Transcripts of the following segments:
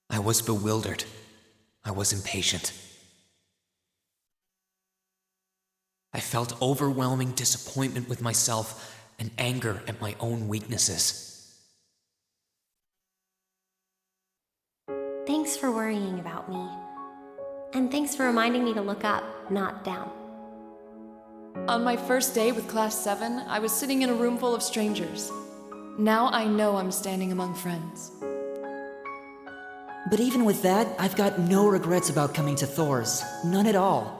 I was bewildered. I was impatient. I felt overwhelming disappointment with myself and anger at my own weaknesses. Thanks for worrying about me. And thanks for reminding me to look up, not down. On my first day with Class 7, I was sitting in a room full of strangers. Now I know I'm standing among friends. But even with that, I've got no regrets about coming to Thor's. None at all.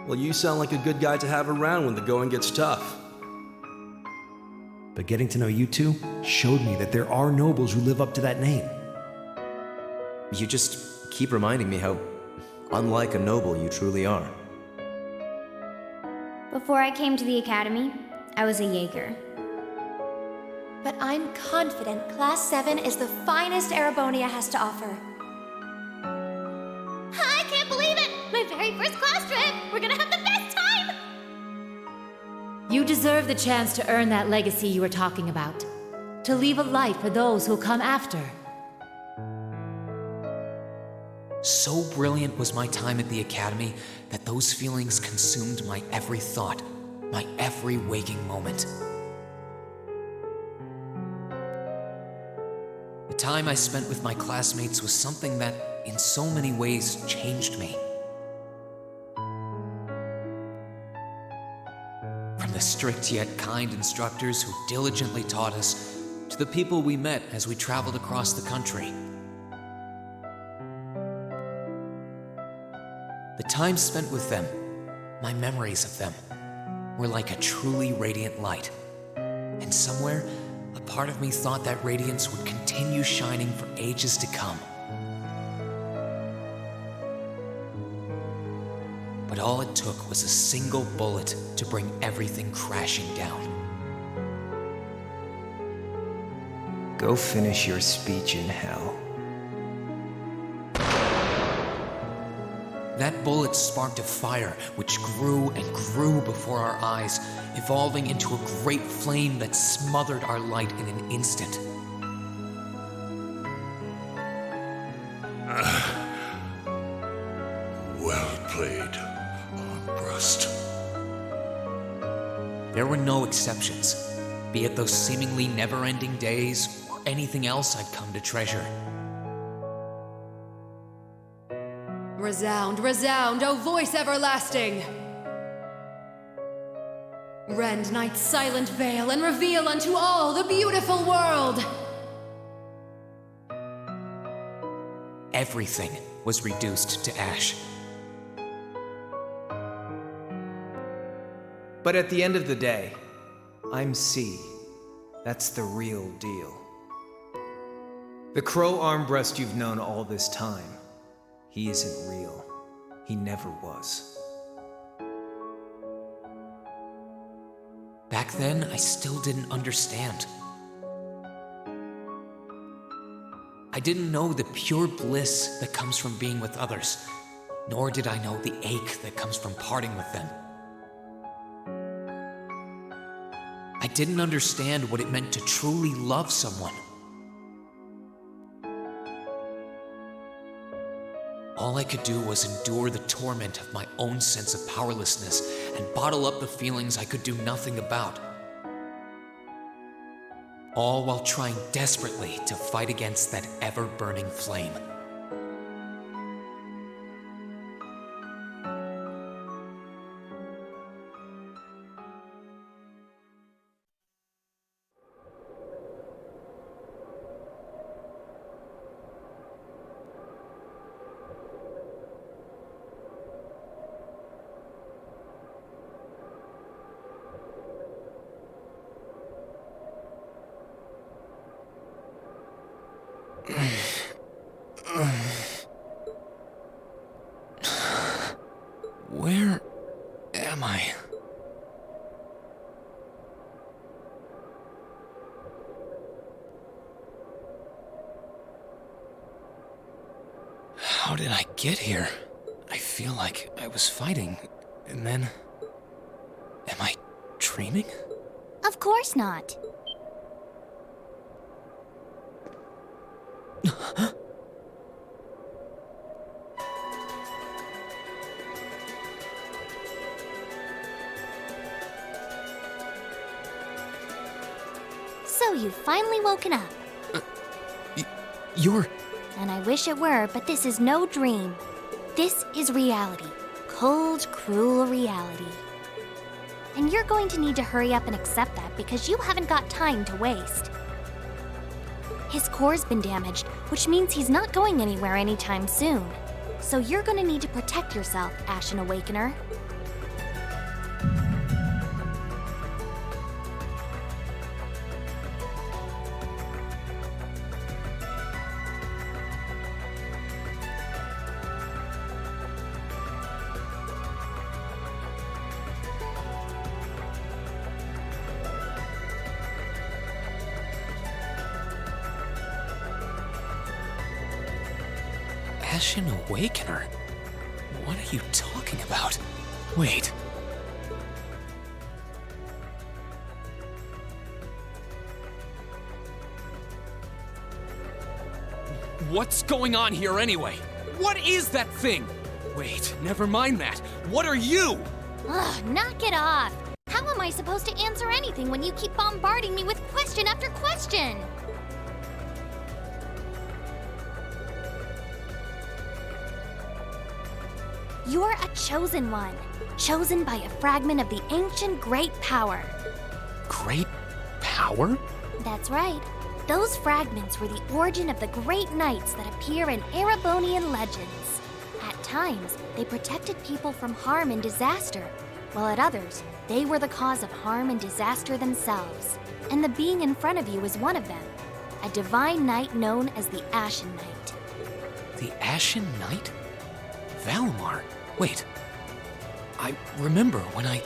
Well, you sound like a good guy to have around when the going gets tough. But getting to know you two showed me that there are nobles who live up to that name. You just keep reminding me how unlike a noble you truly are. Before I came to the academy, I was a Jaeger. But I'm confident Class 7 is the finest Erebonia has to offer. I can't believe it! My very first class trip! We're gonna have the best time! You deserve the chance to earn that legacy you were talking about. To leave a light for those who'll come after. So brilliant was my time at the academy that those feelings consumed my every thought, my every waking moment. The time I spent with my classmates was something that, in so many ways, changed me. From the strict yet kind instructors who diligently taught us, to the people we met as we traveled across the country. The time spent with them, my memories of them, were like a truly radiant light. And somewhere, a part of me thought that radiance would continue shining for ages to come. But all it took was a single bullet to bring everything crashing down. Go finish your speech in hell. That bullet sparked a fire which grew and grew before our eyes, evolving into a great flame that smothered our light in an instant. Well played, Armbrust. There were no exceptions, be it those seemingly never-ending days or anything else I'd come to treasure. Resound, resound, O voice everlasting! Rend night's silent veil and reveal unto all the beautiful world! Everything was reduced to ash. But at the end of the day, I'm C. That's the real deal. The Crow Armbrust you've known all this time, he isn't real. He never was. Back then, I still didn't understand. I didn't know the pure bliss that comes from being with others, nor did I know the ache that comes from parting with them. I didn't understand what it meant to truly love someone. All I could do was endure the torment of my own sense of powerlessness and bottle up the feelings I could do nothing about. All while trying desperately to fight against that ever-burning flame. Where am I? How did I get here? I feel like I was fighting, and then... Am I dreaming? Of course not. you've finally woken up. You're... And I wish it were, but this is no dream. This is reality. Cold, cruel reality. And you're going to need to hurry up and accept that because you haven't got time to waste. His core's been damaged, which means he's not going anywhere anytime soon. So you're gonna need to protect yourself, Ashen Awakener. Ashen Awakener? What are you talking about? Wait. What's going on here anyway? What is that thing? Wait, never mind that. What are you? Ugh, knock it off! How am I supposed to answer anything when you keep bombarding me with question after question? You're a chosen one. Chosen by a fragment of the ancient Great Power. Great power? That's right. Those fragments were the origin of the great knights that appear in Erebonian legends. At times, they protected people from harm and disaster, while at others, they were the cause of harm and disaster themselves. And the being in front of you is one of them, a divine knight known as the Ashen Knight. The Ashen Knight? Valimar? Wait. I remember when I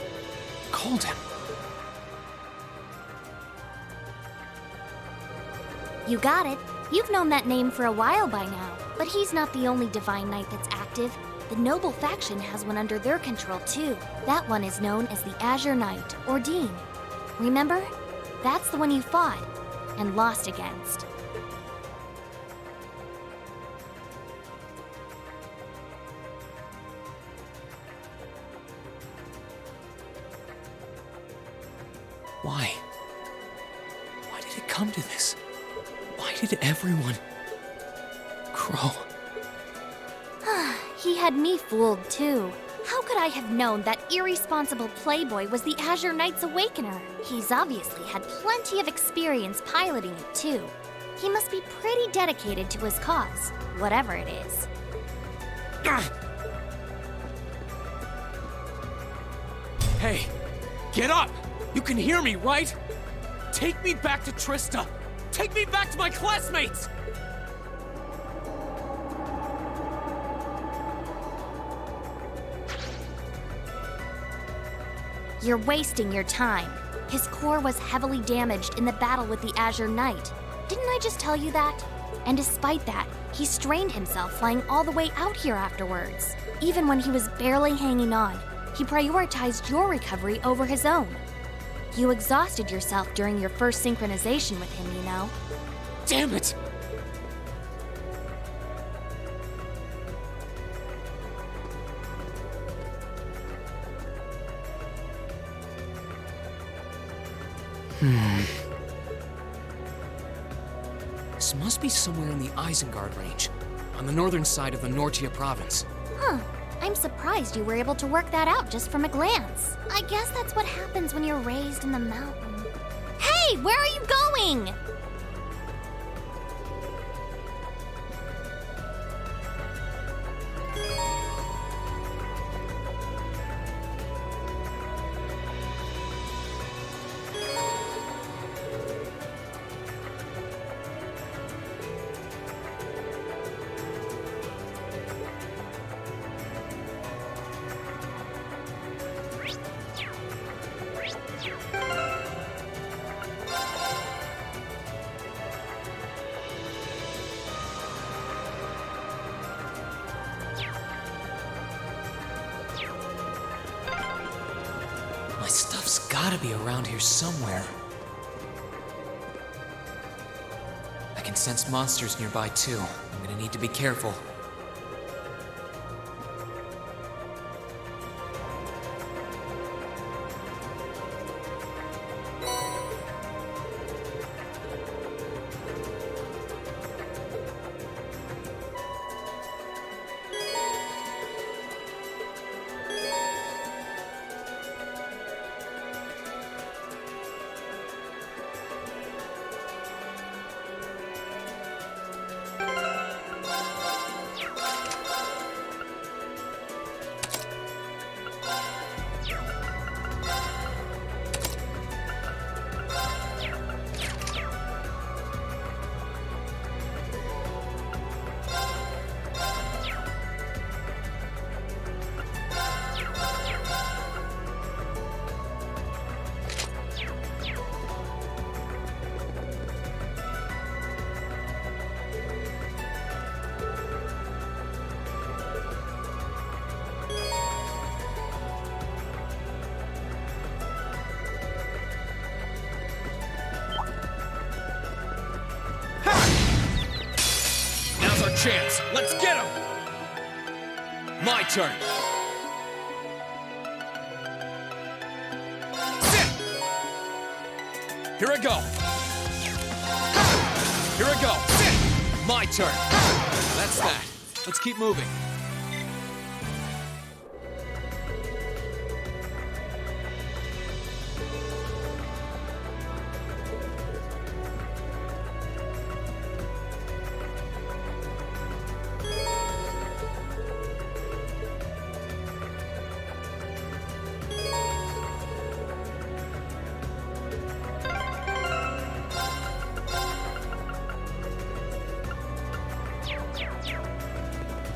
called him. You got it. You've known that name for a while by now. But he's not the only divine knight that's active. The noble faction has one under their control too. That one is known as the Azure Knight, or Dean. Remember? That's the one you fought and lost against. Why? Why did it come to this? Why did everyone... Crow? He had me fooled too. How could I have known that irresponsible playboy was the Azure Knight's Awakener? He's obviously had plenty of experience piloting it too. He must be pretty dedicated to his cause, whatever it is. Hey, get up! You can hear me, right? Take me back to Trista! Take me back to my classmates! You're wasting your time. His core was heavily damaged in the battle with the Azure Knight. Didn't I just tell you that? And despite that, he strained himself flying all the way out here afterwards. Even when he was barely hanging on, he prioritized your recovery over his own. You exhausted yourself during your first synchronization with him, you know. Damn it! This must be somewhere in the Isengard range, on the northern side of the Nortia province. Huh. I'm surprised you were able to work that out just from a glance. I guess that's what happens when you're raised in the mountain. Hey, where are you going? My stuff's gotta be around here somewhere. I can sense monsters nearby too. I'm gonna need to be careful. chance. Let's get him! My turn. Sit! Here I go. Here I go. Sit! My turn. That's that. Let's keep moving.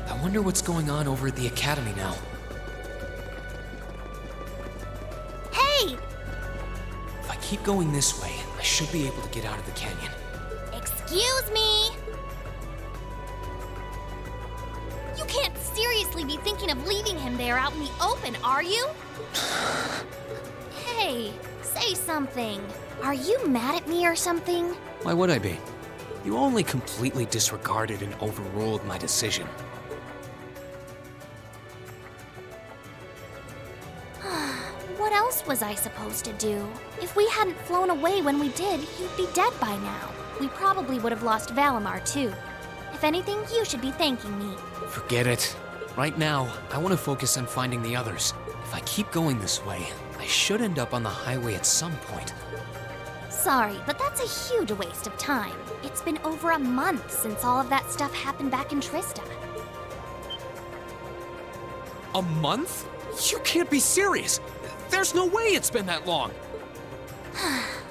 I wonder what's going on over at the academy now. Hey! If I keep going this way, I should be able to get out of the canyon. Excuse me! You can't seriously be thinking of leaving him there out in the open, are you? Hey, say something. Are you mad at me or something? Why would I be? You only completely disregarded and overruled my decision. What else was I supposed to do? If we hadn't flown away when we did, you'd be dead by now. We probably would have lost Valimar, too. If anything, you should be thanking me. Forget it. Right now, I want to focus on finding the others. If I keep going this way, I should end up on the highway at some point. Sorry, but that's a huge waste of time. It's been over a month since all of that stuff happened back in Trista. A month? You can't be serious! There's no way it's been that long!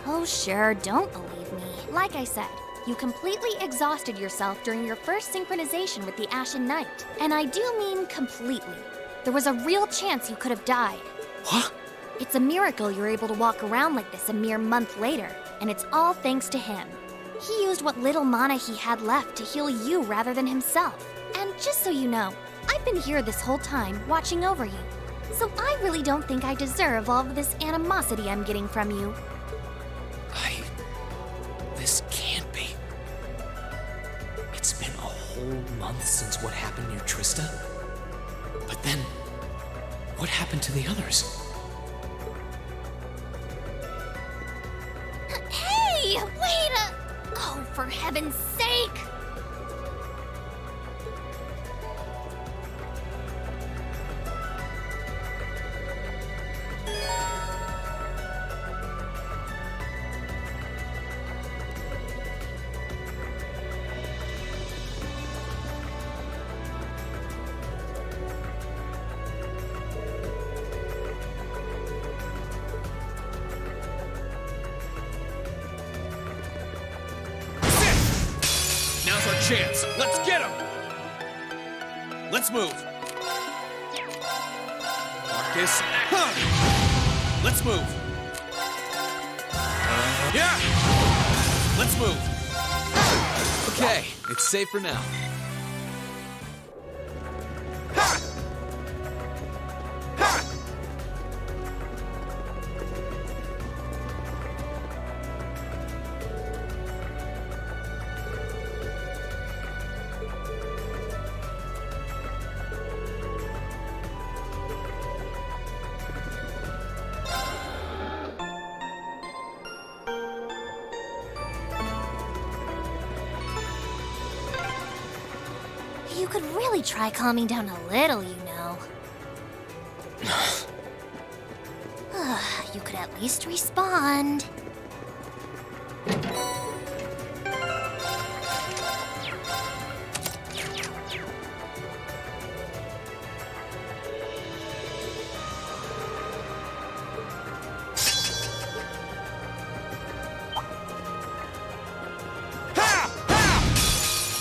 Oh sure, don't believe me. Like I said, you completely exhausted yourself during your first synchronization with the Ashen Knight. And I do mean completely. There was a real chance you could have died. What? It's a miracle you're able to walk around like this a mere month later, and it's all thanks to him. He used what little mana he had left to heal you rather than himself. And just so you know, I've been here this whole time, watching over you. So I really don't think I deserve all of this animosity I'm getting from you. This can't be. It's been a whole month since what happened near Trista? But then, what happened to the others? Hey! Wait a... Oh, for heaven's sake! Now's our chance. Let's get him! Let's move. Marcus, let's move. Yeah! Let's move. Okay, it's safe for now. Ha! Ha! You could really try calming down a little, you know. You could at least respond.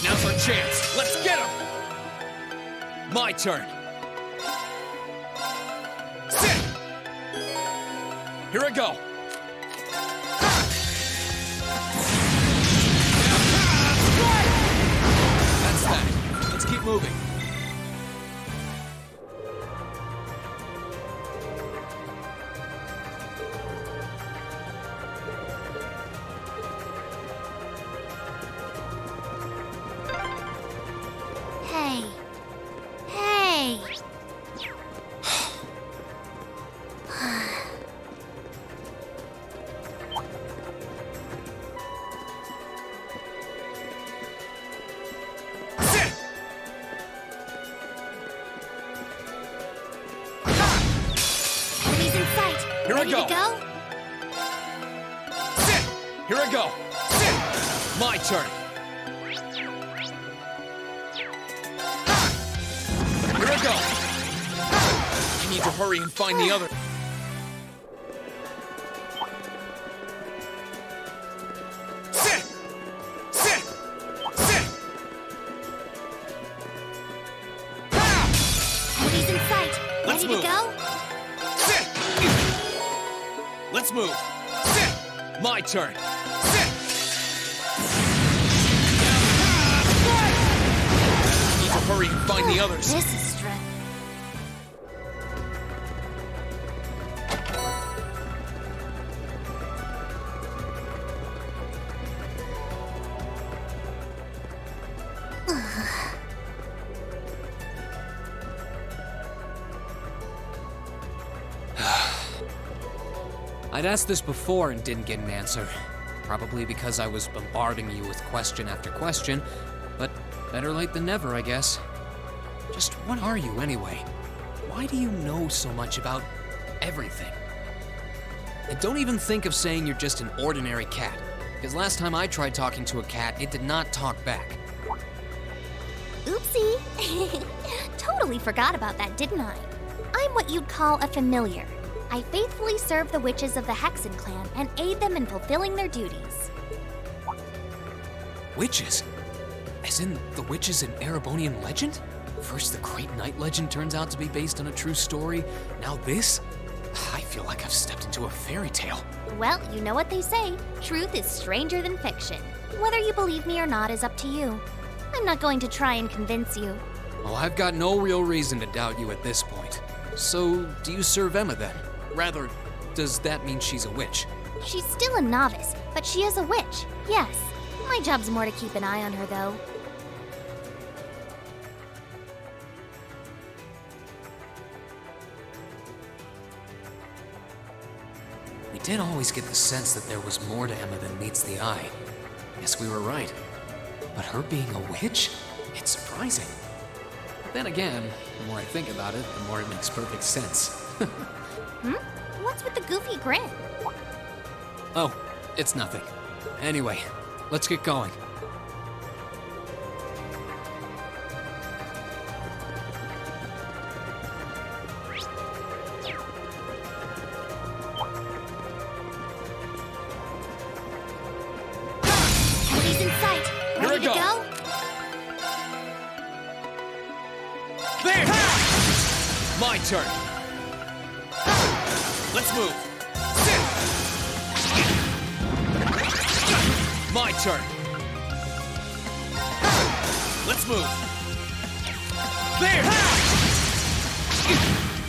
Now's our chance. Let's get him! My turn. Sit! Here I go. That's that. Let's keep moving. Here Ready I go. to go? Sit! Here I go. Sit! My turn. Here I go. I need to hurry and find the other. Sit! Sit! Sit! Enemies in sight. Let's Ready move. to go? Sit! Let's move. Sit! My turn. Sit! Need to hurry and find the others. This is stress. I'd asked this before and didn't get an answer. Probably because I was bombarding you with question after question, but better late than never, I guess. Just what are you anyway? Why do you know so much about everything? And don't even think of saying you're just an ordinary cat, because last time I tried talking to a cat, it did not talk back. Oopsie. Totally forgot about that, didn't I? I'm what you'd call a familiar. I faithfully serve the witches of the Hexen clan and aid them in fulfilling their duties. Witches? As in the witches in Erebonian legend? First the Great Night legend turns out to be based on a true story, now this? I feel like I've stepped into a fairy tale. Well, you know what they say. Truth is stranger than fiction. Whether you believe me or not is up to you. I'm not going to try and convince you. Well, I've got no real reason to doubt you at this point. So, do you serve Emma then? Rather, does that mean she's a witch? She's still a novice, but she is a witch, yes. My job's more to keep an eye on her, though. We did always get the sense that there was more to Emma than meets the eye. Guess we were right. But her being a witch? It's surprising. Then again, the more I think about it, the more it makes perfect sense. What's with the goofy grin? Oh, it's nothing. Anyway, let's get going. Enemies in sight. Here Ready I to go. go? There! My turn. Let's move. Sit! My turn. Let's move. There!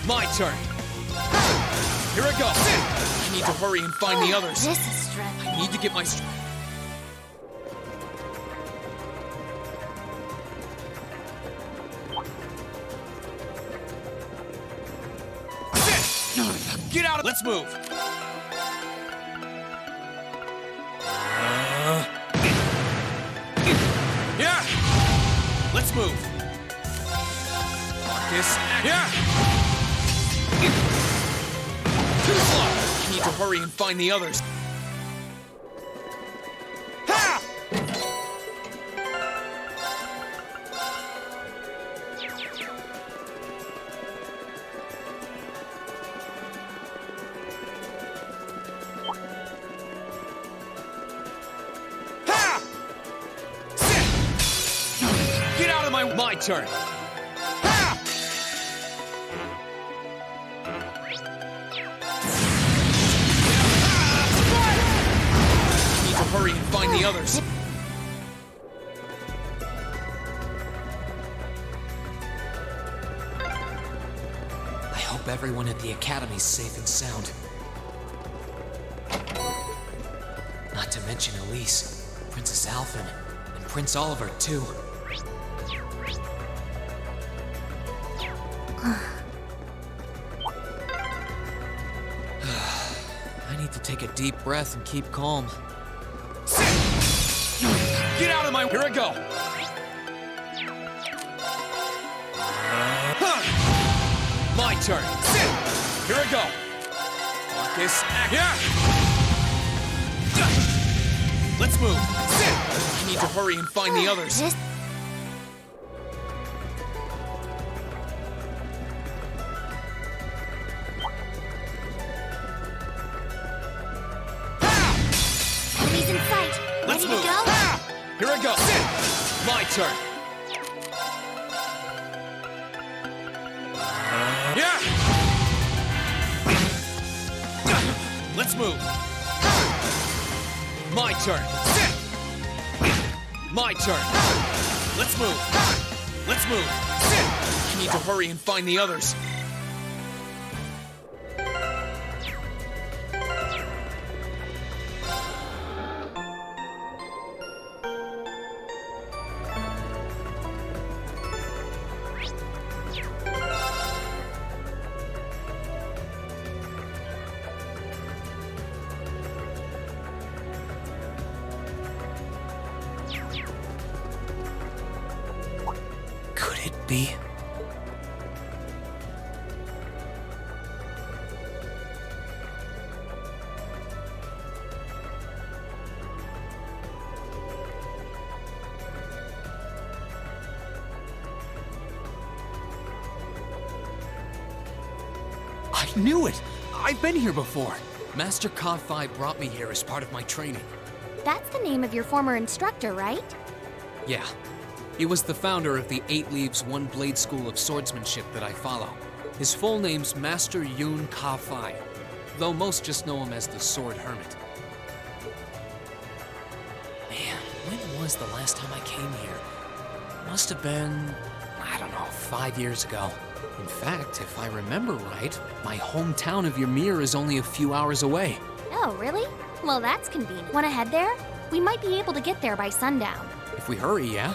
My turn. Here I go. Sit! I need to hurry and find the others. This is stressful. I need to get my... Get out of... Let's move. Yeah! Let's move. Marcus, yeah! Too slow. I need to hurry and find the others. Ha! My turn. Ha! Need to hurry and find the others. I hope everyone at the academy's safe and sound. Not to mention Elise, Princess Alphen, and Prince Oliver, too. I need to take a deep breath and keep calm. Sit! Get out of my... Here I go! My turn! Sit! Here I go! Focus. Yeah! Let's move. I need to hurry and find the others. Enemies in sight. Let's Ready move. to go? Here I go. My turn. Yeah! Let's move. My turn. My turn. Let's move. Let's move. I need to hurry and find the others. Could it be? I knew it! I've been here before. Master Ka-Fi brought me here as part of my training. That's the name of your former instructor, right? Yeah. He was the founder of the 8 Leaves, 1 Blade School of Swordsmanship that I follow. His full name's Master Yun Ka-Fi, though most just know him as the Sword Hermit. Man, when was the last time I came here? Must have been, I don't know, 5 years ago. In fact, if I remember right, my hometown of Ymir is only a few hours away. Oh, really? Well, that's convenient. Wanna head there? We might be able to get there by sundown. If we hurry, yeah?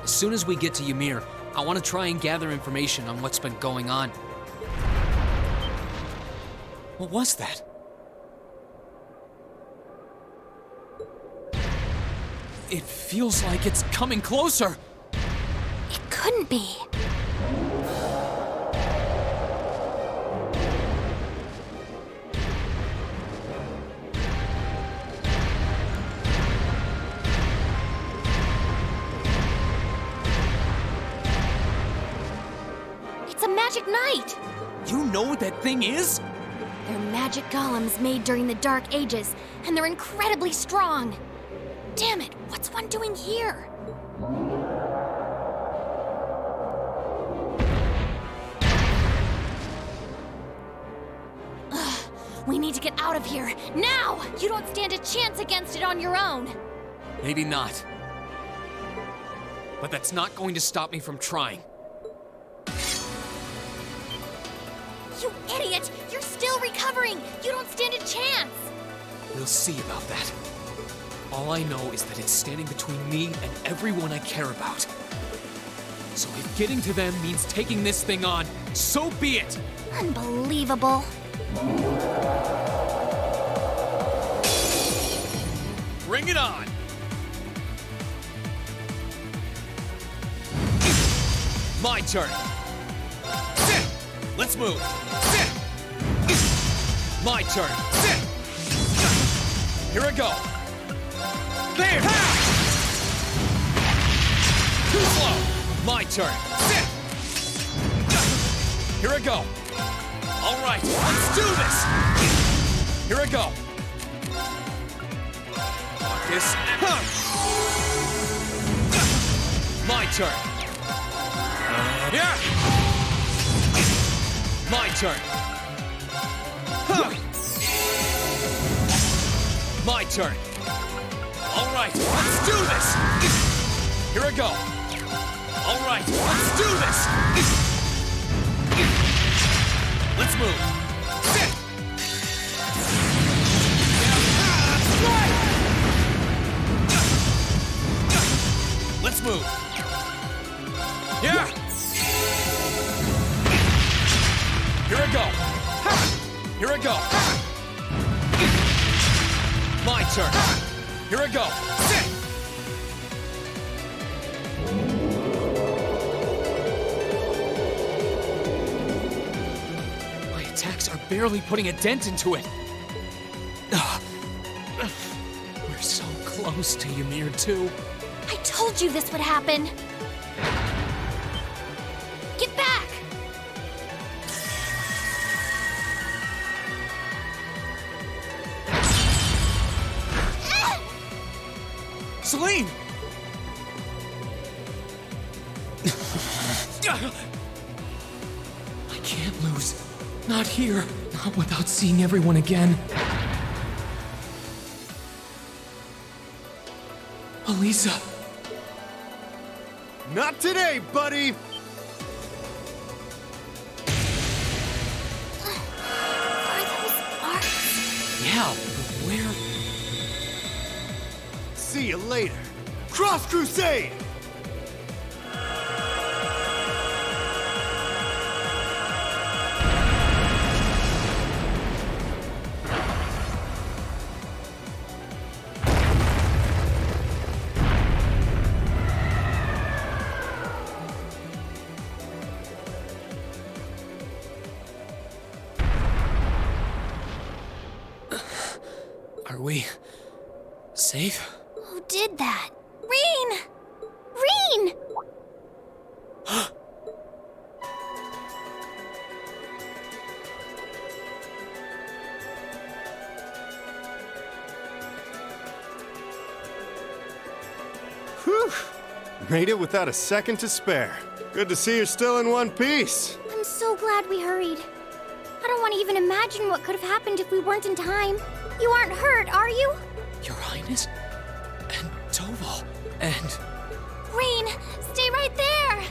As soon as we get to Ymir, I want to try and gather information on what's been going on. What was that? It feels like it's coming closer. It couldn't be. It's a magic knight! You know what that thing is? They're magic golems made during the Dark Ages, and they're incredibly strong. Damn it, what's one doing here? Ugh, we need to get out of here, now! You don't stand a chance against it on your own. Maybe not. But that's not going to stop me from trying. You idiot! You're still recovering! You don't stand a chance! We'll see about that. All I know is that it's standing between me and everyone I care about. So if getting to them means taking this thing on, so be it! Unbelievable. Bring it on! My turn! Sit! Let's move! Sit! My turn! Sit! Here I go! There! Too slow! My turn! Sit! Here I go! All right, let's do this! Here I go! Focus. My turn! Yeah! My turn! My turn! All right, let's do this! Here I go! All right, let's do this! Let's move! Sit! Let's move! Yeah! Here I go! Here I go! My turn! Here I go! Sit! My attacks are barely putting a dent into it. Ugh. We're so close to Ymir, too. I told you this would happen. Get back! Celine! I can't lose. Not here. Not without seeing everyone again. Elisa! Not today, buddy! Are those arcs? Yeah, but where? See you later. Cross Crusade! Are we safe? Who did that? Rean! Rean! Whew! Made it without a second to spare. Good to see you're still in one piece. I'm so glad we hurried. I don't want to even imagine what could have happened if we weren't in time. You aren't hurt, are you? Your Highness? And Toval? And... Rean, stay right there!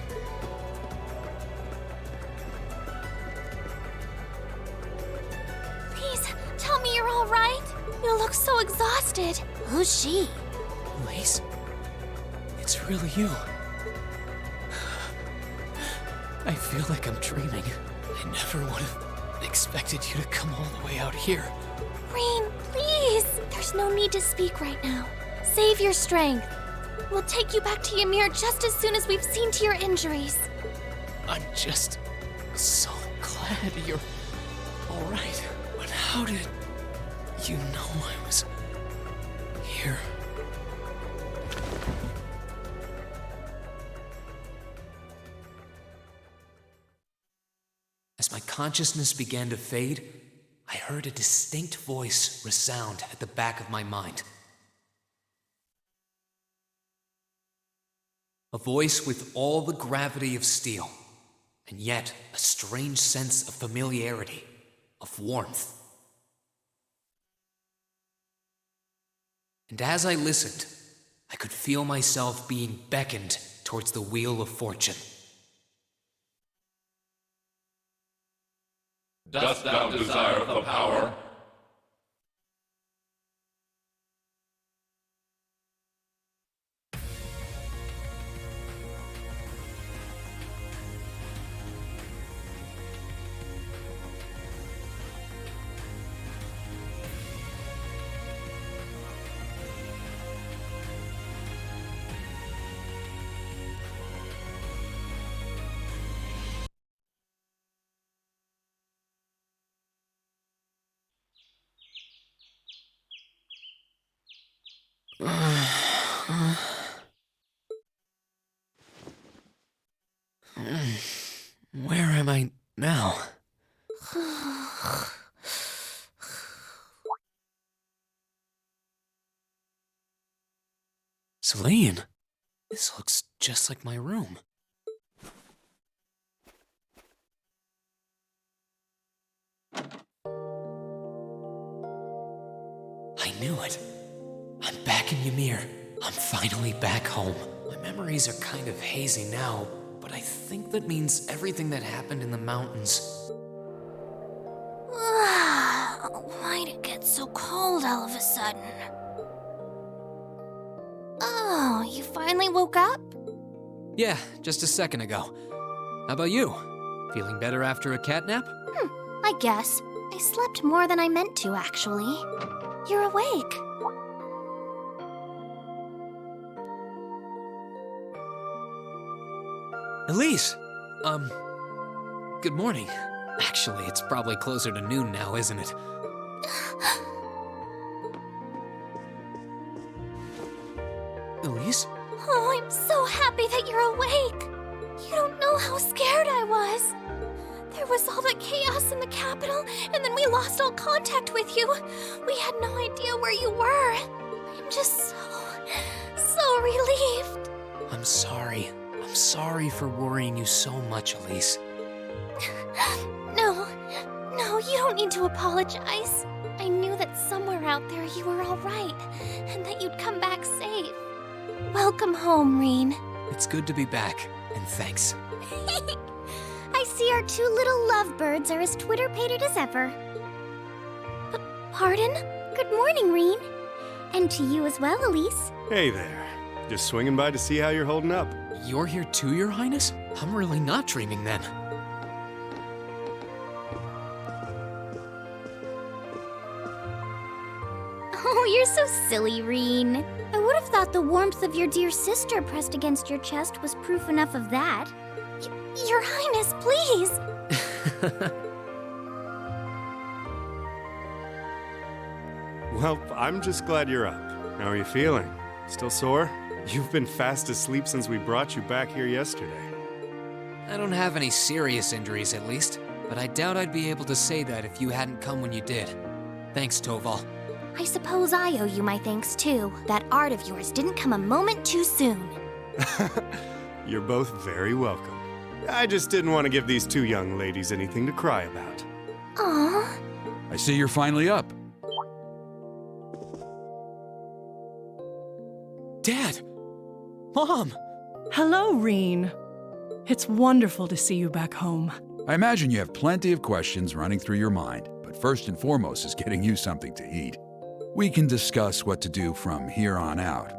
Please, tell me you're all right. You look so exhausted. Who's she? Elise? It's really you. I feel like I'm dreaming. I never would have expected you to come all the way out here. Rean, please! There's no need to speak right now. Save your strength. We'll take you back to Ymir just as soon as we've seen to your injuries. I'm just so glad you're all right. But how did you know I was here? As my consciousness began to fade, I heard a distinct voice resound at the back of my mind. A voice with all the gravity of steel, and yet a strange sense of familiarity, of warmth. And as I listened, I could feel myself being beckoned towards the wheel of fortune. Dost thou desire the power? Where am I now? Celine, this looks just like my room. I knew it. I'm back in Ymir. I'm finally back home. My memories are kind of hazy now, but I think that means everything that happened in the mountains. Why'd it get so cold all of a sudden? Oh, you finally woke up? Yeah, just a second ago. How about you? Feeling better after a cat nap? I guess. I slept more than I meant to, actually. You're awake. Elise! Good morning. Actually, it's probably closer to noon now, isn't it? Elise? Oh, I'm so happy that you're awake. You don't know how scared I was. There was all that chaos in the capital, and then we lost all contact with you. We had no idea where you were. I'm just so relieved. I'm sorry. I'm sorry for worrying you so much, Elise. No, you don't need to apologize. I knew that somewhere out there you were all right, and that you'd come back safe. Welcome home, Rean. It's good to be back, and thanks. I see our two little lovebirds are as Twitter-pated as ever. Pardon? Good morning, Rean. And to you as well, Elise. Hey there. Just swinging by to see how you're holding up. You're here too, Your Highness? I'm really not dreaming then. Oh, you're so silly, Rean. I would have thought the warmth of your dear sister pressed against your chest was proof enough of that. Your Highness, please! Well, I'm just glad you're up. How are you feeling? Still sore? You've been fast asleep since we brought you back here yesterday. I don't have any serious injuries, at least, but I doubt I'd be able to say that if you hadn't come when you did. Thanks, Toval. I suppose I owe you my thanks, too. That art of yours didn't come a moment too soon. You're both very welcome. I just didn't want to give these two young ladies anything to cry about. Aww. I see you're finally up. Dad! Mom! Hello, Rean. It's wonderful to see you back home. I imagine you have plenty of questions running through your mind, but first and foremost is getting you something to eat. We can discuss what to do from here on out.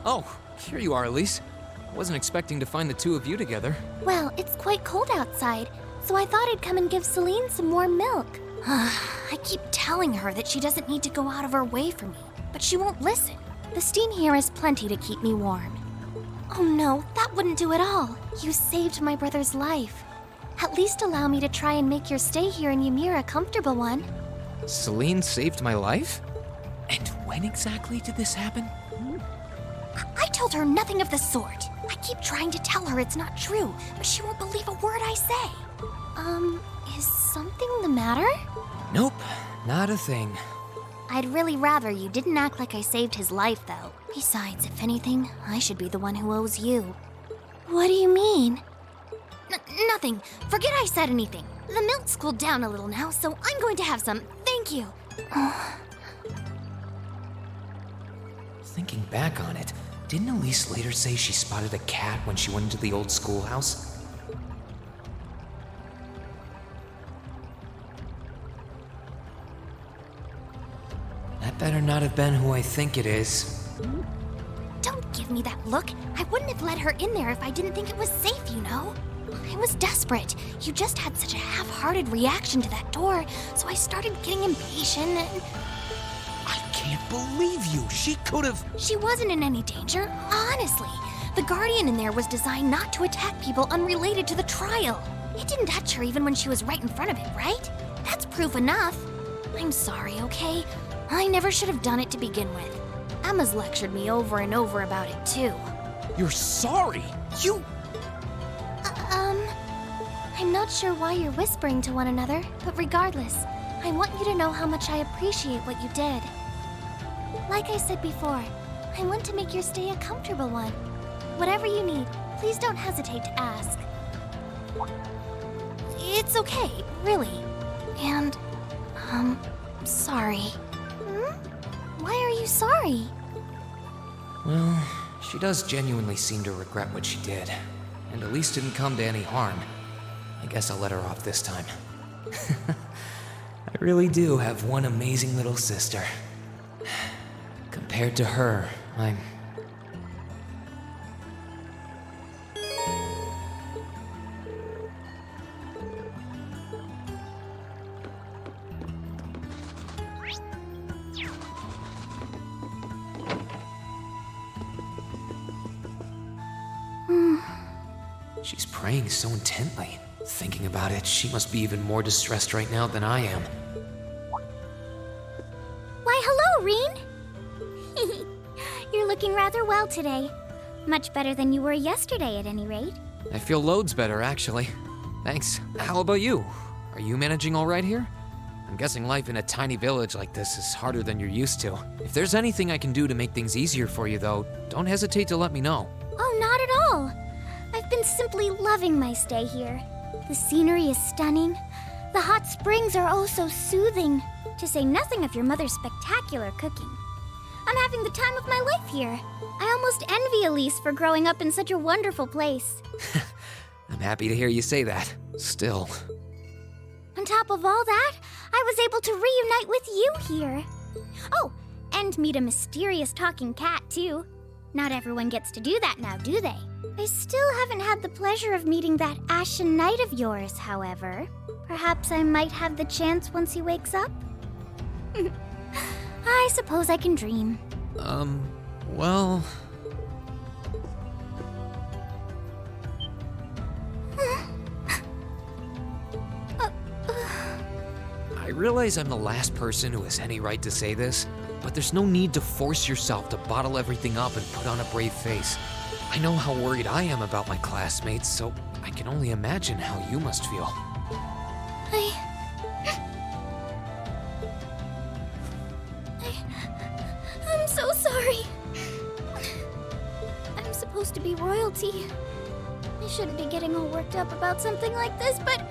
Oh, here you are, Elise. I wasn't expecting to find the two of you together. Well, it's quite cold outside, so I thought I'd come and give Celine some warm milk. I keep telling her that she doesn't need to go out of her way for me, but she won't listen. The steam here is plenty to keep me warm. Oh no, that wouldn't do at all. You saved my brother's life. At least allow me to try and make your stay here in Ymir a comfortable one. Celine saved my life? And when exactly did this happen? I told her nothing of the sort. I keep trying to tell her it's not true, but she won't believe a word I say. Is something the matter? Nope, not a thing. I'd really rather you didn't act like I saved his life, though. Besides, if anything, I should be the one who owes you. What do you mean? Nothing. Forget I said anything. The milk's cooled down a little now, so I'm going to have some. Thank you. Thinking back on it, didn't Elise later say she spotted a cat when she went into the old schoolhouse? That better not have been who I think it is. Don't give me that look. I wouldn't have let her in there if I didn't think it was safe, you know? I was desperate. You just had such a half-hearted reaction to that door, so I started getting impatient and... I can't believe you! She could've... She wasn't in any danger, honestly. The Guardian in there was designed not to attack people unrelated to the trial. It didn't touch her even when she was right in front of it, right? That's proof enough. I'm sorry, okay? I never should have done it to begin with. Emma's lectured me over and over about it, too. You're sorry? You... I'm not sure why you're whispering to one another, but regardless, I want you to know how much I appreciate what you did. Like I said before, I want to make your stay a comfortable one. Whatever you need, please don't hesitate to ask. It's okay, really. And, sorry. Why are you sorry? Well, she does genuinely seem to regret what she did, and at least didn't come to any harm. I guess I'll let her off this time. I really do have one amazing little sister. Compared to her, I'm... She's praying so intently. Thinking about it, she must be even more distressed right now than I am. Why, hello, Rean! You're looking rather well today. Much better than you were yesterday, at any rate. I feel loads better, actually. Thanks. How about you? Are you managing all right here? I'm guessing life in a tiny village like this is harder than you're used to. If there's anything I can do to make things easier for you, though, don't hesitate to let me know. Oh, not at all. I've been simply loving my stay here. The scenery is stunning. The hot springs are oh so soothing, to say nothing of your mother's spectacular cooking. I'm having the time of my life here. I almost envy Elise for growing up in such a wonderful place. I'm happy to hear you say that. Still. On top of all that, I was able to reunite with you here. Oh, and meet a mysterious talking cat, too. Not everyone gets to do that now, do they? I still haven't had the pleasure of meeting that Ashen Knight of yours, however. Perhaps I might have the chance once he wakes up? I suppose I can dream. Well... I realize I'm the last person who has any right to say this, but there's no need to force yourself to bottle everything up and put on a brave face. I know how worried I am about my classmates, so I can only imagine how you must feel. I'm so sorry. I'm supposed to be royalty. I shouldn't be getting all worked up about something like this, but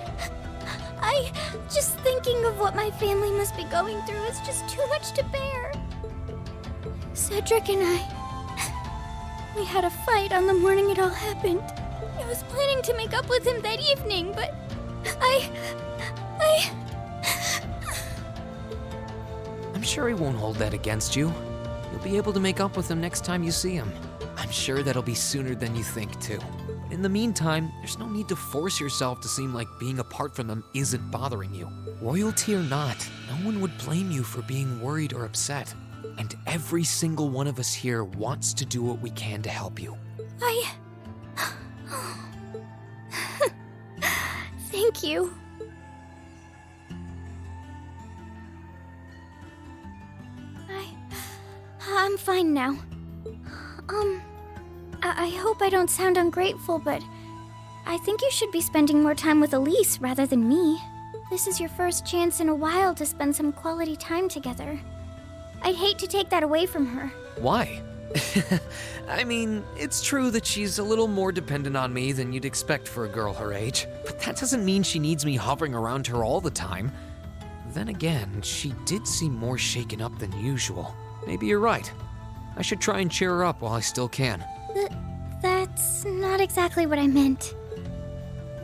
just thinking of what my family must be going through is just too much to bear. Cedric and I, We had a fight on the morning it all happened. I was planning to make up with him that evening, but I'm sure he won't hold that against you. You'll be able to make up with him next time you see him. I'm sure that'll be sooner than you think, too. But in the meantime, there's no need to force yourself to seem like being apart from them isn't bothering you. Royalty or not, no one would blame you for being worried or upset. And every single one of us here wants to do what we can to help you. Thank you. I'm fine now. I hope I don't sound ungrateful, but I think you should be spending more time with Elise rather than me. This is your first chance in a while to spend some quality time together. I'd hate to take that away from her. Why? I mean, it's true that she's a little more dependent on me than you'd expect for a girl her age, but that doesn't mean she needs me hovering around her all the time. Then again, she did seem more shaken up than usual. Maybe you're right. I should try and cheer her up while I still can. That's not exactly what I meant.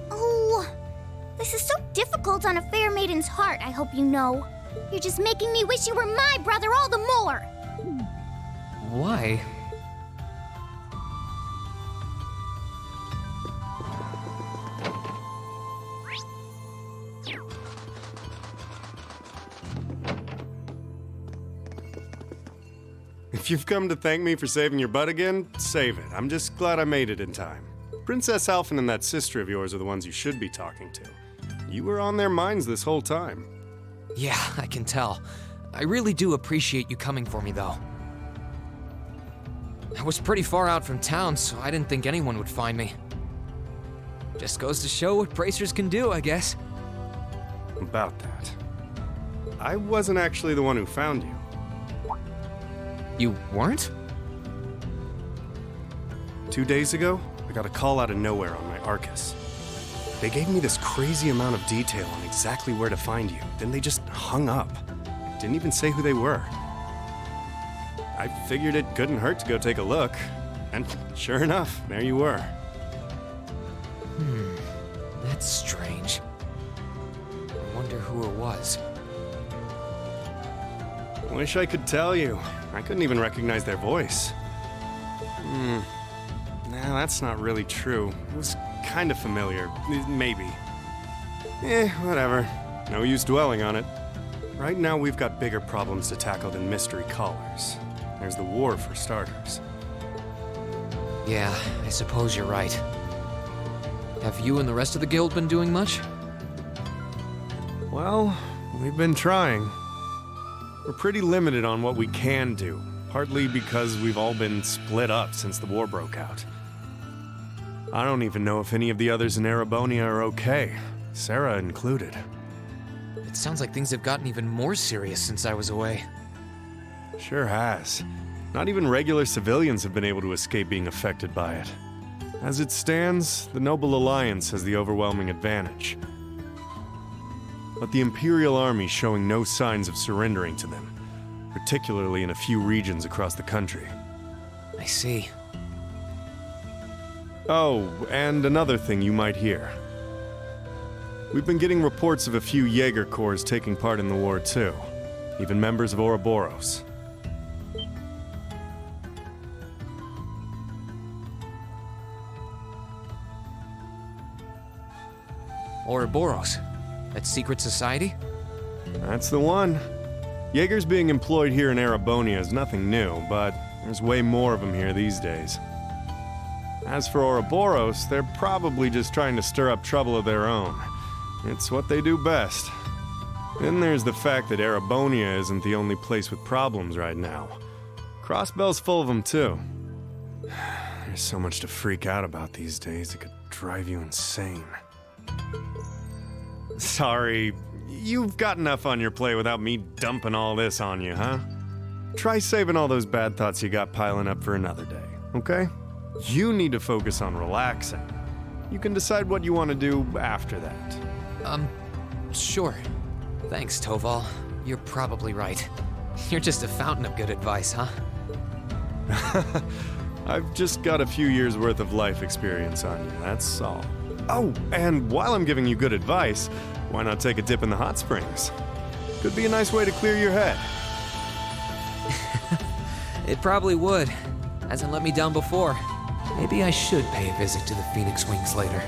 Oh, this is so difficult on a fair maiden's heart, I hope you know. You're just making me wish you were my brother all the more. Why? If you've come to thank me for saving your butt again, save it. I'm just glad I made it in time. Princess Alphen and that sister of yours are the ones you should be talking to. You were on their minds this whole time. Yeah, I can tell. I really do appreciate you coming for me, though. I was pretty far out from town, so I didn't think anyone would find me. Just goes to show what bracers can do, I guess. About that. I wasn't actually the one who found you. You weren't? 2 days ago, I got a call out of nowhere on my Arcus. They gave me this crazy amount of detail on exactly where to find you, then they just hung up. Didn't even say who they were. I figured it couldn't hurt to go take a look, and sure enough, there you were. That's strange. I wonder who it was. Wish I could tell you. I couldn't even recognize their voice. Nah, that's not really true. It was kind of familiar. Maybe. Whatever. No use dwelling on it. Right now, we've got bigger problems to tackle than mystery callers. There's the war, for starters. Yeah, I suppose you're right. Have you and the rest of the guild been doing much? Well, we've been trying. We're pretty limited on what we can do, partly because we've all been split up since the war broke out. I don't even know if any of the others in Erebonia are okay, Sarah included. It sounds like things have gotten even more serious since I was away. Sure has. Not even regular civilians have been able to escape being affected by it. As it stands, the Noble Alliance has the overwhelming advantage. But the Imperial Army's showing no signs of surrendering to them, particularly in a few regions across the country. I see. Oh, and another thing you might hear. We've been getting reports of a few Jaeger Corps taking part in the war too, even members of Ouroboros. Ouroboros? That secret society? That's the one. Jaegers being employed here in Erebonia is nothing new, but there's way more of them here these days. As for Ouroboros, they're probably just trying to stir up trouble of their own. It's what they do best. Then there's the fact that Erebonia isn't the only place with problems right now. Crossbell's full of them too. There's so much to freak out about these days, it could drive you insane. Sorry, you've got enough on your plate without me dumping all this on you, huh? Try saving all those bad thoughts you got piling up for another day, okay? You need to focus on relaxing. You can decide what you want to do after that. Sure. Thanks, Toval. You're probably right. You're just a fountain of good advice, huh? I've just got a few years worth of life experience on you, that's all. Oh, and while I'm giving you good advice, why not take a dip in the hot springs? Could be a nice way to clear your head. It probably would. Hasn't let me down before. Maybe I should pay a visit to the Phoenix Wings later.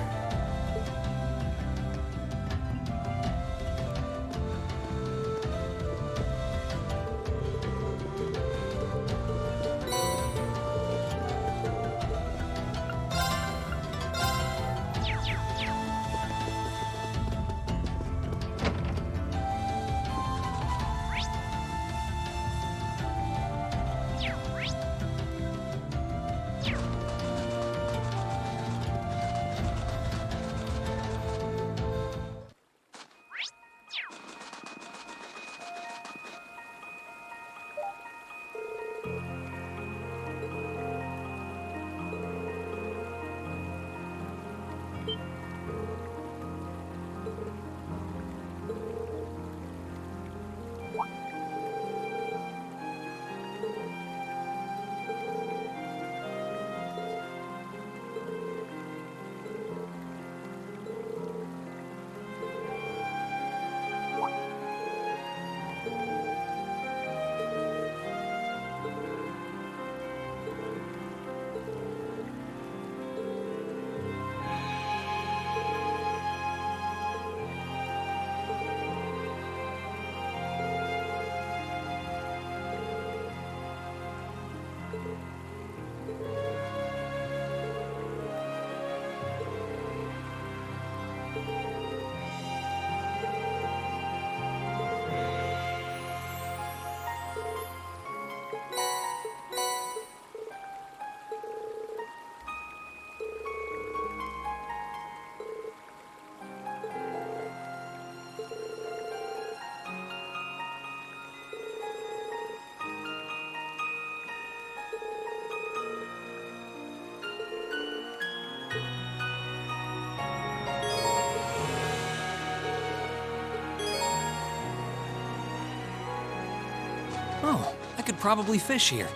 Oh, I could probably fish here.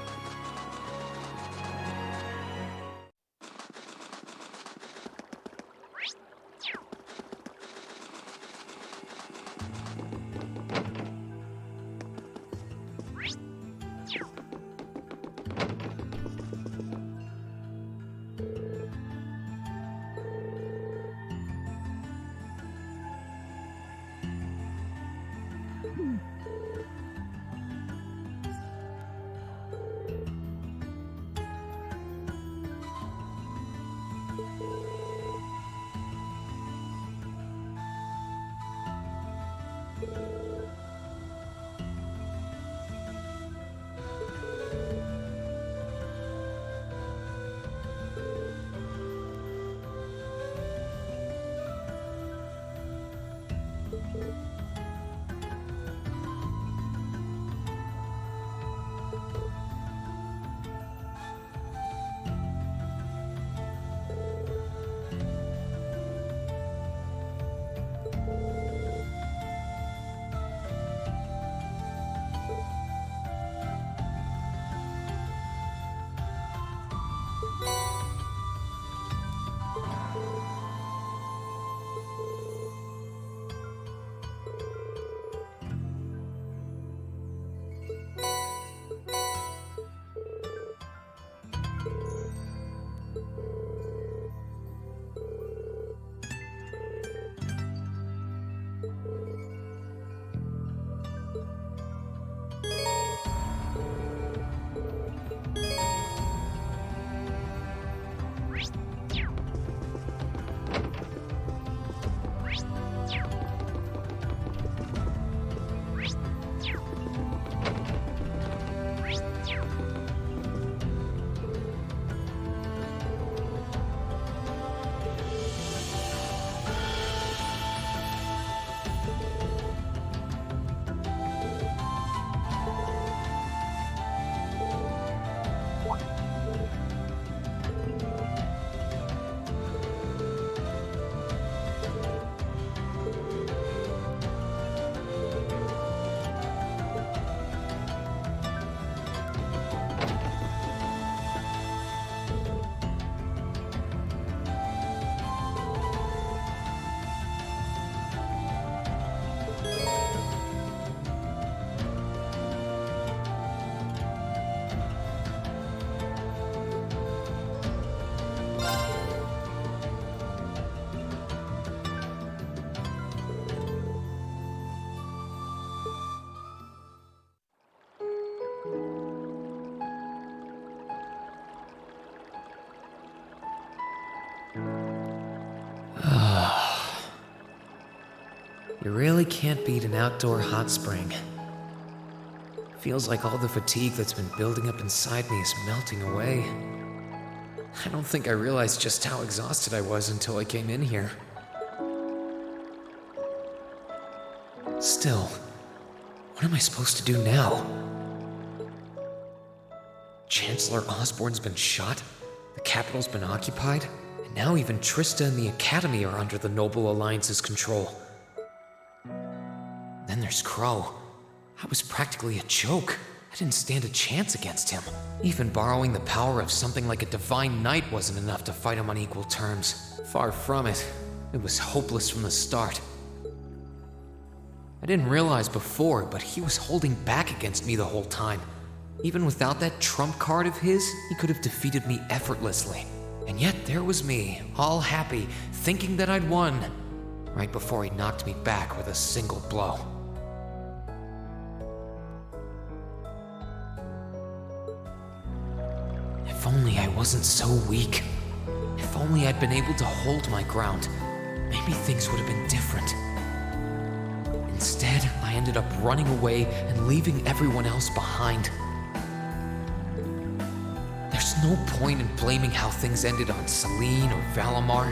You really can't beat an outdoor hot spring. Feels like all the fatigue that's been building up inside me is melting away. I don't think I realized just how exhausted I was until I came in here. Still, what am I supposed to do now? Chancellor Osborne's been shot, the capital's been occupied, and now even Trista and the Academy are under the Noble Alliance's control. Then there's Crow. I was practically a joke. I didn't stand a chance against him. Even borrowing the power of something like a divine knight wasn't enough to fight him on equal terms. Far from it. It was hopeless from the start. I didn't realize before, but he was holding back against me the whole time. Even without that trump card of his, he could have defeated me effortlessly. And yet there was me, all happy, thinking that I'd won, right before he knocked me back with a single blow. If only I wasn't so weak. If only I'd been able to hold my ground, maybe things would have been different. Instead, I ended up running away and leaving everyone else behind. There's no point in blaming how things ended on Celine or Valimar.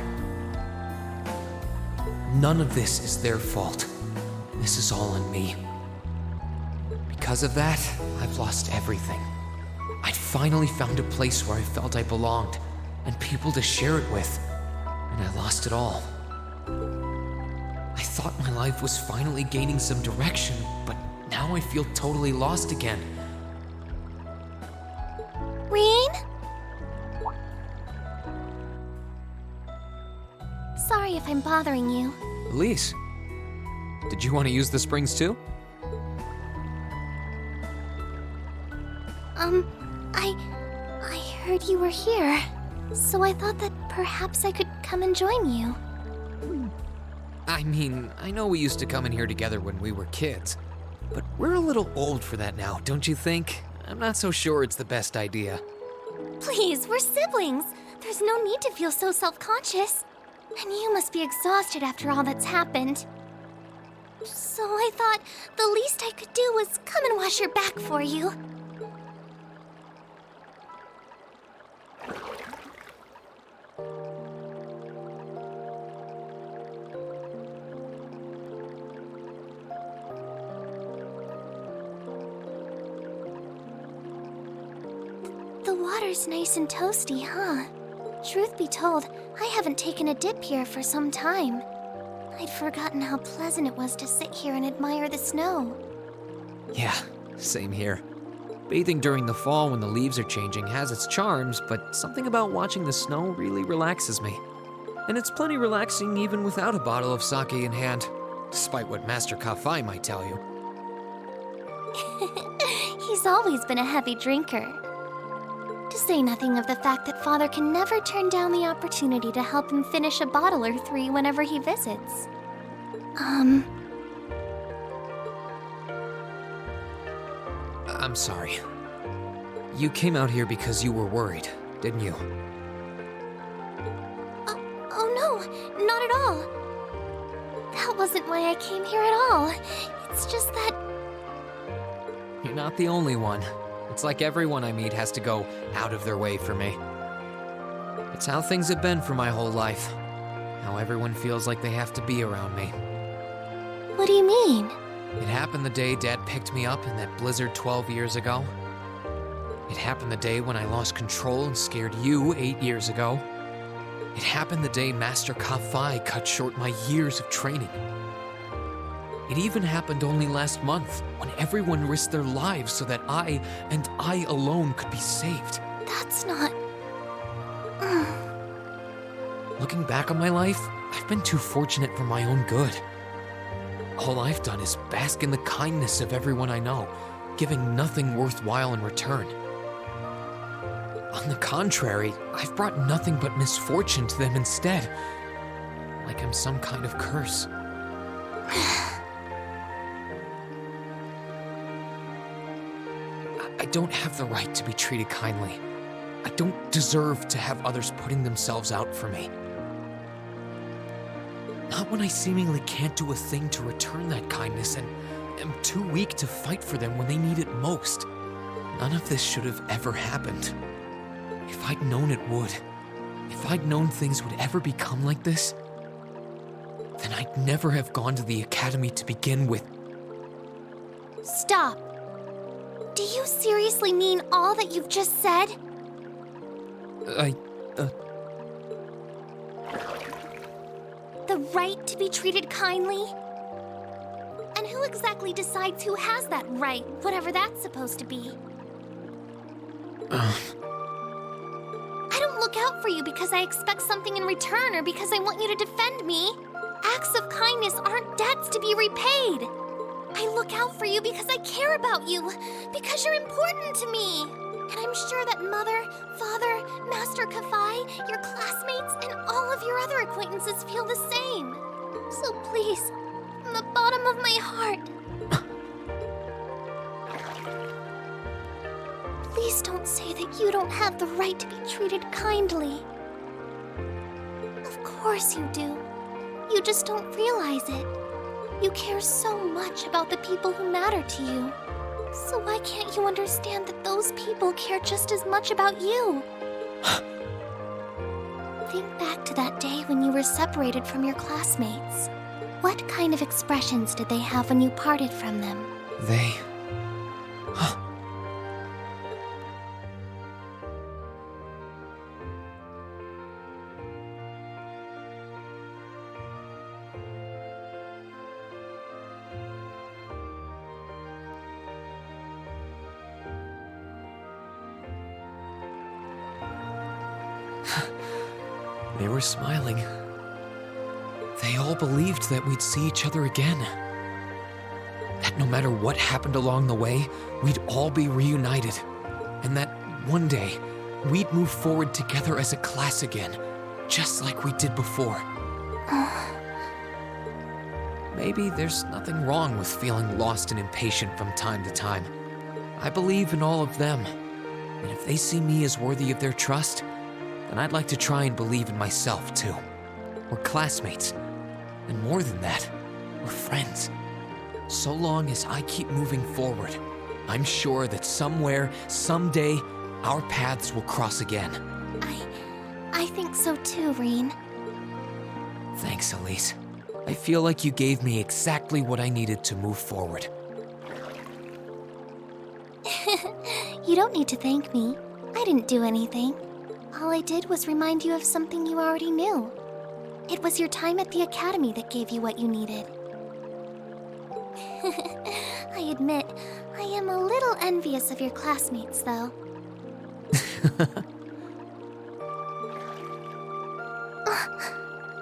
None of this is their fault. This is all on me. Because of that, I've lost everything. I'd finally found a place where I felt I belonged, and people to share it with, and I lost it all. I thought my life was finally gaining some direction, but now I feel totally lost again. Rean? Sorry if I'm bothering you. Elise, did you want to use the springs too? I heard you were here, so I thought that perhaps I could come and join you. I mean, I know we used to come in here together when we were kids, but we're a little old for that now, don't you think? I'm not so sure it's the best idea. Please, we're siblings. There's no need to feel so self-conscious. And you must be exhausted after all that's happened. So I thought the least I could do was come and wash your back for you. The water's nice and toasty, huh? Truth be told, I haven't taken a dip here for some time. I'd forgotten how pleasant it was to sit here and admire the snow. Yeah, same here. Bathing during the fall when the leaves are changing has its charms, but something about watching the snow really relaxes me. And it's plenty relaxing even without a bottle of sake in hand, despite what Master Kafai might tell you. He's always been a heavy drinker. To say nothing of the fact that Father can never turn down the opportunity to help him finish a bottle or three whenever he visits. I'm sorry. You came out here because you were worried, didn't you? Oh no, not at all. That wasn't why I came here at all. It's just that... You're not the only one. It's like everyone I meet has to go out of their way for me. It's how things have been for my whole life. How everyone feels like they have to be around me. What do you mean? It happened the day Dad picked me up in that blizzard 12 years ago. It happened the day when I lost control and scared you 8 years ago. It happened the day Master Kafai cut short my years of training. It even happened only last month, when everyone risked their lives so that I, and I alone, could be saved. That's not... Looking back on my life, I've been too fortunate for my own good. All I've done is bask in the kindness of everyone I know, giving nothing worthwhile in return. On the contrary, I've brought nothing but misfortune to them instead, like I'm some kind of curse. I don't have the right to be treated kindly. I don't deserve to have others putting themselves out for me. Not when I seemingly can't do a thing to return that kindness and am too weak to fight for them when they need it most. None of this should have ever happened. If I'd known it would, if I'd known things would ever become like this, then I'd never have gone to the academy to begin with. Stop. Do you seriously mean all that you've just said? The right to be treated kindly? And who exactly decides who has that right, whatever that's supposed to be? I don't look out for you because I expect something in return or because I want you to defend me. Acts of kindness aren't debts to be repaid. I look out for you because I care about you, because you're important to me. And I'm sure that Mother, Father, Master Kafai, your classmates, and all of your other acquaintances feel the same. So please, from the bottom of my heart, please don't say that you don't have the right to be treated kindly. Of course you do. You just don't realize it. You care so much about the people who matter to you. So why can't you understand that those people care just as much about you? Think back to that day when you were separated from your classmates. What kind of expressions did they have when you parted from them? They... They were smiling. They all believed that we'd see each other again. That no matter what happened along the way, we'd all be reunited. And that one day, we'd move forward together as a class again, just like we did before. Maybe there's nothing wrong with feeling lost and impatient from time to time. I believe in all of them. And if they see me as worthy of their trust, then I'd like to try and believe in myself, too. We're classmates. And more than that, we're friends. So long as I keep moving forward, I'm sure that somewhere, someday, our paths will cross again. I think so too, Rean. Thanks, Elise. I feel like you gave me exactly what I needed to move forward. You don't need to thank me. I didn't do anything. All I did was remind you of something you already knew. It was your time at the academy that gave you what you needed. I admit, I am a little envious of your classmates, though.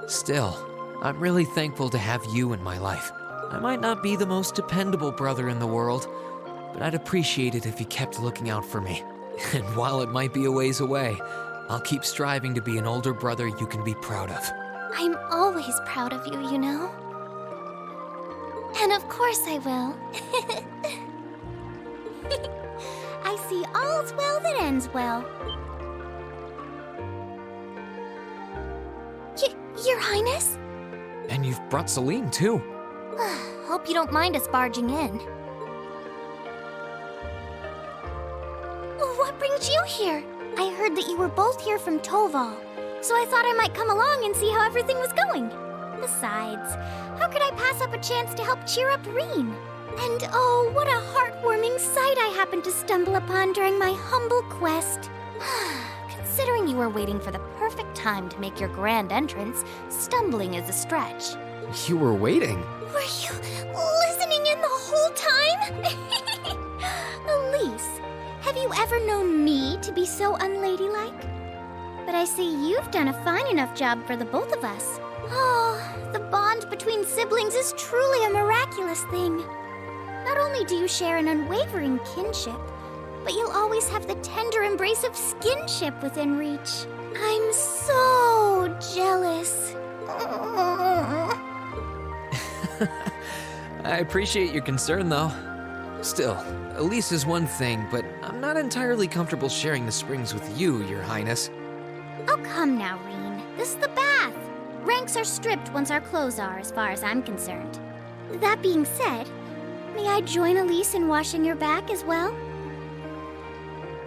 Still, I'm really thankful to have you in my life. I might not be the most dependable brother in the world, but I'd appreciate it if you kept looking out for me. And while it might be a ways away, I'll keep striving to be an older brother you can be proud of. I'm always proud of you, you know? And of course I will. I see all's well that ends well. Your Highness? And you've brought Celine, too. Hope you don't mind us barging in. What brings you here? I heard that you were both here from Toval, so I thought I might come along and see how everything was going. Besides, how could I pass up a chance to help cheer up Rean? And oh, what a heartwarming sight I happened to stumble upon during my humble quest. Considering you were waiting for the perfect time to make your grand entrance, stumbling is a stretch. You were waiting? Were you listening in the whole time? Elise, have you ever known me to be so unladylike? But I see you've done a fine enough job for the both of us. Oh, the bond between siblings is truly a miraculous thing. Not only do you share an unwavering kinship, but you'll always have the tender embrace of skinship within reach. I'm so jealous. I appreciate your concern, though. Still, Elise is one thing, but I'm not entirely comfortable sharing the springs with you, Your Highness. Oh, come now, Rean. This is the bath. Ranks are stripped once our clothes are, as far as I'm concerned. That being said, may I join Elise in washing your back as well?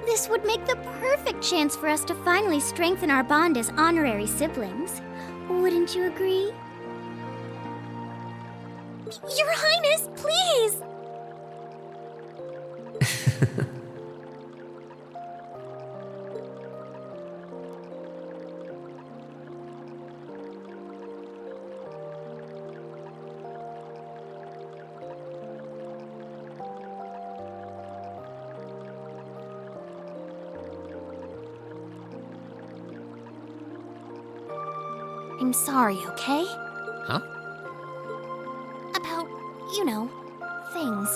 This would make the perfect chance for us to finally strengthen our bond as honorary siblings. Wouldn't you agree? Your Highness, please! I'm sorry, okay? Huh? About, you know, things.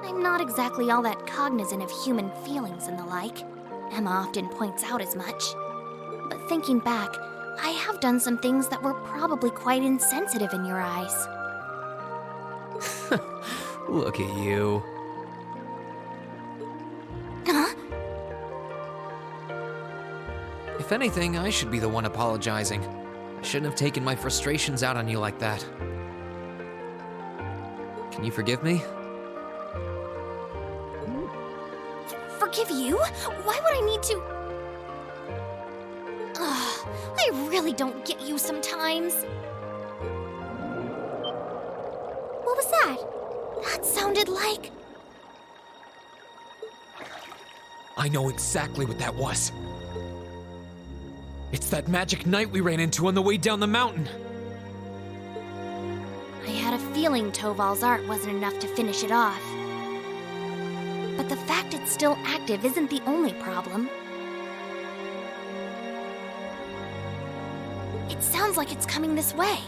I'm not exactly all that cognizant of human feelings and the like. Emma often points out as much. But thinking back, I have done some things that were probably quite insensitive in your eyes. Look at you. Huh? If anything, I should be the one apologizing. I shouldn't have taken my frustrations out on you like that. Can you forgive me? Forgive you? Why would I need to? Ugh, I really don't get you sometimes. What was that? That sounded like... I know exactly what that was. It's that magic knight we ran into on the way down the mountain. I had a feeling Toval's art wasn't enough to finish it off. But the fact it's still active isn't the only problem. It sounds like it's coming this way.